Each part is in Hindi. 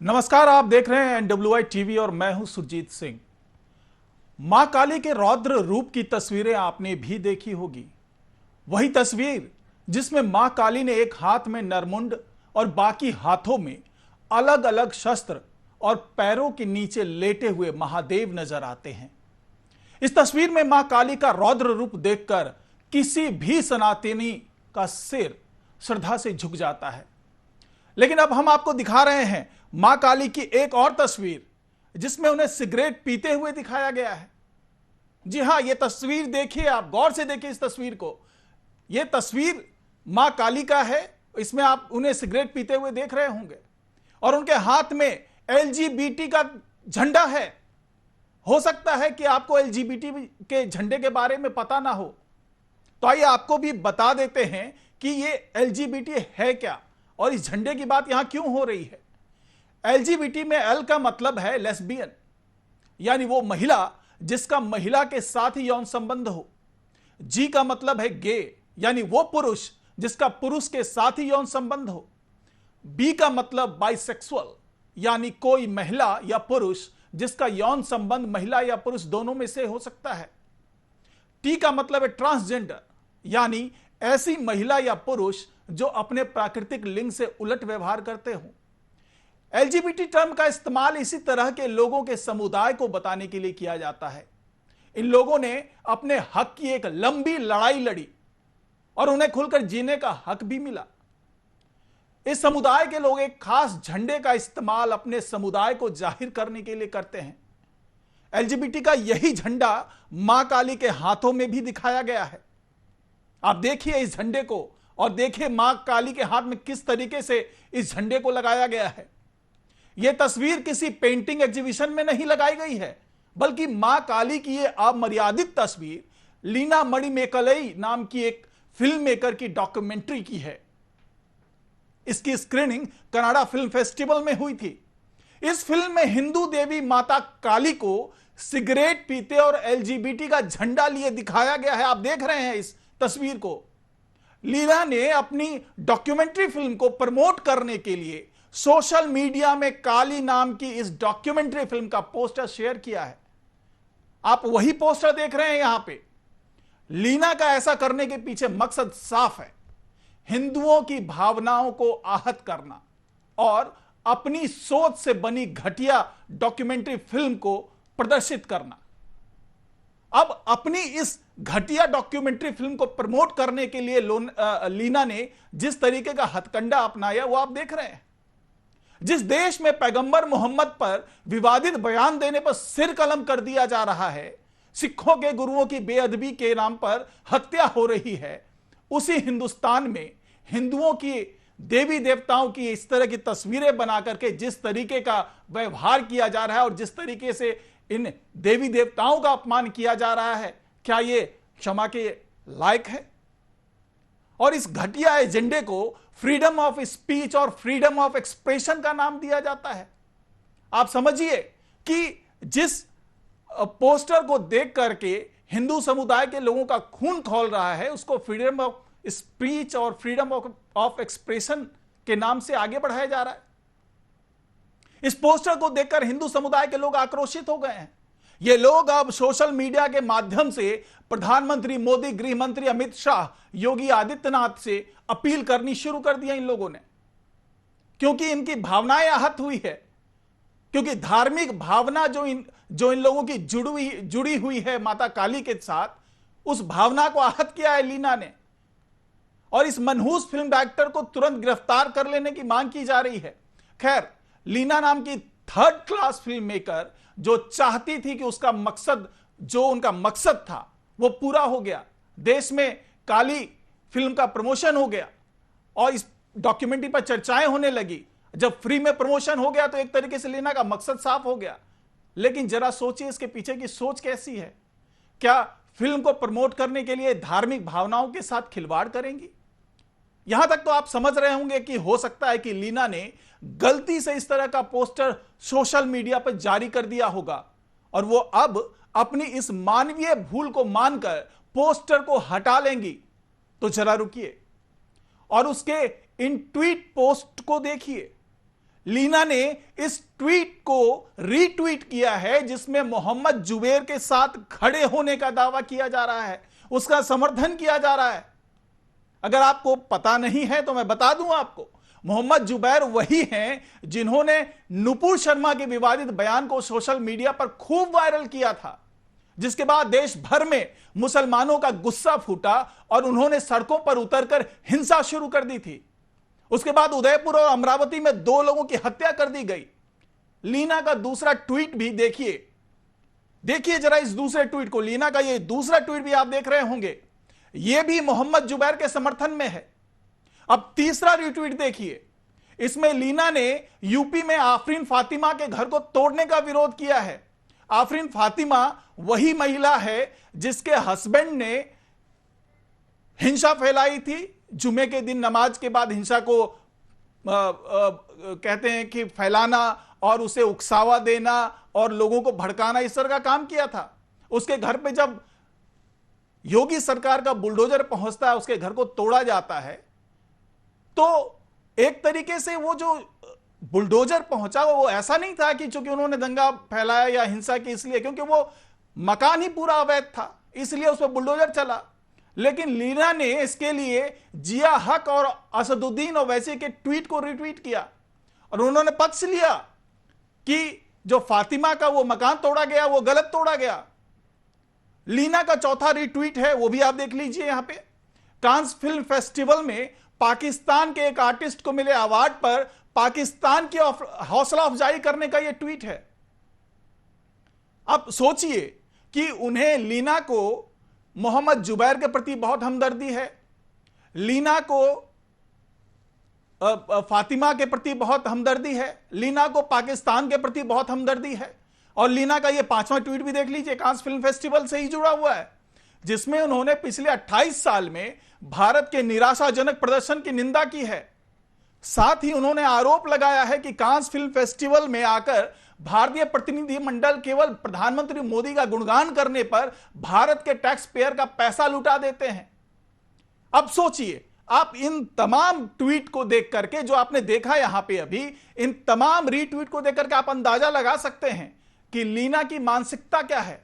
नमस्कार, आप देख रहे हैं NWI टीवी और मैं हूं सुरजीत सिंह। मां काली के रौद्र रूप की तस्वीरें आपने भी देखी होगी। वही तस्वीर जिसमें मां काली ने एक हाथ में नरमुंड और बाकी हाथों में अलग अलग शस्त्र और पैरों के नीचे लेटे हुए महादेव नजर आते हैं। इस तस्वीर में मां काली का रौद्र रूप देखकर किसी भी सनातनी का सिर श्रद्धा से झुक जाता है। लेकिन अब हम आपको दिखा रहे हैं मां काली की एक और तस्वीर जिसमें उन्हें सिगरेट पीते हुए दिखाया गया है। जी हां, यह तस्वीर देखिए, आप गौर से देखिए इस तस्वीर को। यह तस्वीर मां काली का है। इसमें आप उन्हें सिगरेट पीते हुए देख रहे होंगे और उनके हाथ में LGBT का झंडा है। हो सकता है कि आपको LGBT के झंडे के बारे में पता ना हो, तो आइए आपको भी बता देते हैं कि यह LGBT है क्या और इस झंडे की बात यहां क्यों हो रही है। LGBT में L का मतलब है लेस्बियन, यानी वो महिला जिसका महिला के साथ ही यौन संबंध हो। G का मतलब है गे, यानी वो पुरुष जिसका पुरुष के साथ ही यौन संबंध हो। B का मतलब बाइसेक्सुअल, यानी कोई महिला या पुरुष जिसका यौन संबंध महिला या पुरुष दोनों में से हो सकता है। T का मतलब है ट्रांसजेंडर, यानी ऐसी महिला या पुरुष जो अपने प्राकृतिक लिंग से उलट व्यवहार करते हो। LGBT टर्म का इस्तेमाल इसी तरह के लोगों के समुदाय को बताने के लिए किया जाता है। इन लोगों ने अपने हक की एक लंबी लड़ाई लड़ी और उन्हें खुलकर जीने का हक भी मिला। इस समुदाय के लोग एक खास झंडे का इस्तेमाल अपने समुदाय को जाहिर करने के लिए करते हैं। LGBT का यही झंडा मां काली के हाथों में भी दिखाया गया है। आप देखिए इस झंडे को और देखिए मां काली के हाथ में किस तरीके से इस झंडे को लगाया गया है। यह तस्वीर किसी पेंटिंग एग्जीबिशन में नहीं लगाई गई है, बल्कि मां काली की यह अमर्यादित तस्वीर लीना मणिमेकलई नाम की एक फिल्म मेकर की डॉक्यूमेंट्री की है। इसकी स्क्रीनिंग कनाडा फिल्म फेस्टिवल में हुई थी। इस फिल्म में हिंदू देवी माता काली को सिगरेट पीते और LGBT का झंडा लिए दिखाया गया है। आप देख रहे हैं इस तस्वीर को। लीना ने अपनी डॉक्यूमेंट्री फिल्म को प्रमोट करने के लिए सोशल मीडिया में काली नाम की इस डॉक्यूमेंट्री फिल्म का पोस्टर शेयर किया है। आप वही पोस्टर देख रहे हैं यहां पे। लीना का ऐसा करने के पीछे मकसद साफ है, हिंदुओं की भावनाओं को आहत करना और अपनी सोच से बनी घटिया डॉक्यूमेंट्री फिल्म को प्रदर्शित करना। अब अपनी इस घटिया डॉक्यूमेंट्री फिल्म को प्रमोट करने के लिए लीना ने जिस तरीके का हथकंडा अपनाया वो आप देख रहे हैं। जिस देश में पैगंबर मोहम्मद पर विवादित बयान देने पर सिर कलम कर दिया जा रहा है, सिखों के गुरुओं की बेअदबी के नाम पर हत्या हो रही है, उसी हिंदुस्तान में हिंदुओं की देवी देवताओं की इस तरह की तस्वीरें बना करके जिस तरीके का व्यवहार किया जा रहा है और जिस तरीके से इन देवी देवताओं का अपमान किया जा रहा है, क्या यह क्षमा के लायक है? और इस घटिया एजेंडे को फ्रीडम ऑफ स्पीच और फ्रीडम ऑफ एक्सप्रेशन का नाम दिया जाता है। आप समझिए कि जिस पोस्टर को देख करके हिंदू समुदाय के लोगों का खून खौल रहा है, उसको फ्रीडम ऑफ स्पीच और फ्रीडम ऑफ एक्सप्रेशन के नाम से आगे बढ़ाया जा रहा है। इस पोस्टर को देखकर हिंदू समुदाय के लोग आक्रोशित हो गए हैं। ये लोग अब सोशल मीडिया के माध्यम से प्रधानमंत्री मोदी, गृह मंत्री अमित शाह, योगी आदित्यनाथ से अपील करनी शुरू कर दिया इन लोगों ने, क्योंकि इनकी भावनाएं आहत हुई है। क्योंकि धार्मिक भावना जो इन लोगों की जुड़ी हुई है माता काली के साथ, उस भावना को आहत किया है लीना ने। और इस मनहूस फिल्म डायरेक्टर को तुरंत गिरफ्तार कर लेने की मांग की जा रही है। खैर, लीना नाम की थर्ड क्लास फिल्म मेकर जो चाहती थी कि उसका मकसद, जो उनका मकसद था, वो पूरा हो गया। देश में काली फिल्म का प्रमोशन हो गया और इस डॉक्यूमेंट्री पर चर्चाएं होने लगी। जब फ्री में प्रमोशन हो गया तो एक तरीके से लीना का मकसद साफ हो गया। लेकिन जरा सोचिए इसके पीछे की सोच कैसी है। क्या फिल्म को प्रमोट करने के लिए धार्मिक भावनाओं के साथ खिलवाड़ करेंगी? यहां तक तो आप समझ रहे होंगे कि हो सकता है कि लीना ने गलती से इस तरह का पोस्टर सोशल मीडिया पर जारी कर दिया होगा और वो अब अपनी इस मानवीय भूल को मानकर पोस्टर को हटा लेंगी। तो जरा रुकिए और उसके इन ट्वीट पोस्ट को देखिए। लीना ने इस ट्वीट को रीट्वीट किया है जिसमें मोहम्मद जुबैर के साथ खड़े होने का दावा किया जा रहा है, उसका समर्थन किया जा रहा है। अगर आपको पता नहीं है तो मैं बता दूं आपको, मोहम्मद जुबैर वही हैं जिन्होंने नुपुर शर्मा के विवादित बयान को सोशल मीडिया पर खूब वायरल किया था, जिसके बाद देश भर में मुसलमानों का गुस्सा फूटा और उन्होंने सड़कों पर उतरकर हिंसा शुरू कर दी थी। उसके बाद उदयपुर और अमरावती में 2 लोगों की हत्या कर दी गई। लीना का दूसरा ट्वीट भी देखिए जरा इस दूसरे ट्वीट को। लीना का ये दूसरा ट्वीट भी आप देख रहे होंगे, यह भी मोहम्मद जुबैर के समर्थन में है। अब तीसरा रिट्वीट देखिए, इसमें लीना ने यूपी में आफरीन फातिमा के घर को तोड़ने का विरोध किया है। आफरीन फातिमा वही महिला है जिसके हस्बैंड ने हिंसा फैलाई थी। जुमे के दिन नमाज के बाद हिंसा को कहते हैं कि फैलाना और उसे उकसावा देना और लोगों को भड़काना, इस तरह का काम किया था। उसके घर पे जब योगी सरकार का बुलडोजर पहुंचता है, उसके घर को तोड़ा जाता है, तो एक तरीके से वो जो बुलडोजर पहुंचा वो ऐसा नहीं था कि चूंकि उन्होंने दंगा फैलाया या हिंसा की इसलिए, क्योंकि वो मकान ही पूरा अवैध था इसलिए उस पर बुलडोजर चला। लेकिन लीना ने इसके लिए जिया हक और असदुद्दीन ओवैसी के ट्वीट को रिट्वीट किया और उन्होंने पक्ष लिया कि जो फातिमा का वो मकान तोड़ा गया वो गलत तोड़ा गया। लीना का चौथा रिट्वीट है, वो भी आप देख लीजिए। यहां पे कांस फिल्म फेस्टिवल में पाकिस्तान के एक आर्टिस्ट को मिले अवार्ड पर पाकिस्तान की हौसला अफजाई करने का यह ट्वीट है। अब सोचिए कि उन्हें लीना को मोहम्मद जुबैर के प्रति बहुत हमदर्दी है, लीना को फातिमा के प्रति बहुत हमदर्दी है, लीना को पाकिस्तान के प्रति बहुत हमदर्दी है। और लीना का यह 5वां ट्वीट भी देख लीजिए, कांस फिल्म फेस्टिवल से ही जुड़ा हुआ है, जिसमें उन्होंने पिछले 28 साल में भारत के निराशाजनक प्रदर्शन की निंदा की है। साथ ही उन्होंने आरोप लगाया है कि कांस फिल्म फेस्टिवल में आकर भारतीय प्रतिनिधिमंडल केवल प्रधानमंत्री मोदी का गुणगान करने पर भारत के टैक्स पेयर का पैसा लुटा देते हैं। अब सोचिए, आप इन तमाम ट्वीट को देख करके, जो आपने देखा यहां पे अभी, इन तमाम रीट्वीट को देख करके आप अंदाजा लगा सकते हैं कि लीना की मानसिकता क्या है।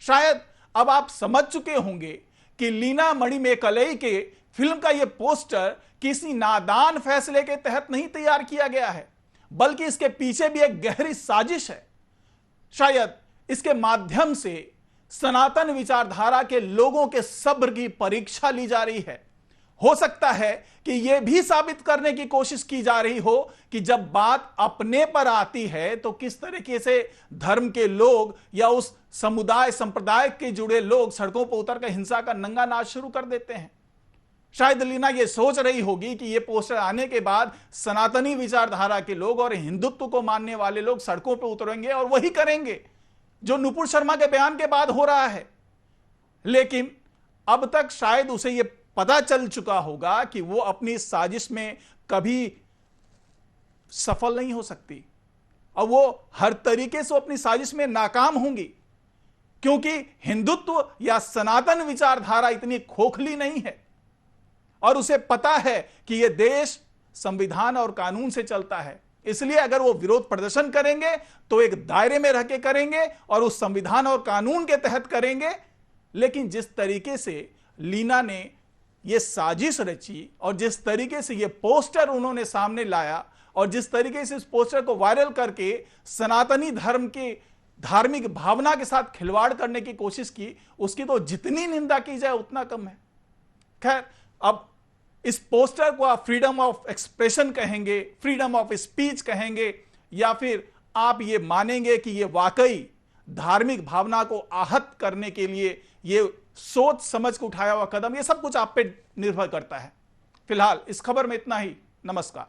शायद अब आप समझ चुके होंगे कि लीना मणिमेकलई के फिल्म का यह पोस्टर किसी नादान फैसले के तहत नहीं तैयार किया गया है, बल्कि इसके पीछे भी एक गहरी साजिश है। शायद इसके माध्यम से सनातन विचारधारा के लोगों के सब्र की परीक्षा ली जा रही है। हो सकता है कि यह भी साबित करने की कोशिश की जा रही हो कि जब बात अपने पर आती है तो किस तरीके से धर्म के लोग या उस समुदाय संप्रदाय के जुड़े लोग सड़कों पर उतरकर हिंसा का नंगा नाच शुरू कर देते हैं। शायद लीना यह सोच रही होगी कि यह पोस्टर आने के बाद सनातनी विचारधारा के लोग और हिंदुत्व को मानने वाले लोग सड़कों पर उतरेंगे और वही करेंगे जो नुपुर शर्मा के बयान के बाद हो रहा है। लेकिन अब तक शायद उसे यह पता चल चुका होगा कि वो अपनी साजिश में कभी सफल नहीं हो सकती और वो हर तरीके से अपनी साजिश में नाकाम होंगी, क्योंकि हिंदुत्व या सनातन विचारधारा इतनी खोखली नहीं है और उसे पता है कि यह देश संविधान और कानून से चलता है। इसलिए अगर वो विरोध प्रदर्शन करेंगे तो एक दायरे में रह के करेंगे और उस संविधान और कानून के तहत करेंगे। लेकिन जिस तरीके से लीना ने यह साजिश रची और जिस तरीके से यह पोस्टर उन्होंने सामने लाया और जिस तरीके से इस पोस्टर को वायरल करके सनातनी धर्म की धार्मिक भावना के साथ खिलवाड़ करने की कोशिश की, उसकी तो जितनी निंदा की जाए उतना कम है। खैर, अब इस पोस्टर को आप फ्रीडम ऑफ एक्सप्रेशन कहेंगे, फ्रीडम ऑफ स्पीच कहेंगे, या फिर आप ये मानेंगे कि ये वाकई धार्मिक भावना को आहत करने के लिए ये सोच समझ के उठाया हुआ कदम, ये सब कुछ आप पे निर्भर करता है। फिलहाल इस खबर में इतना ही। नमस्कार।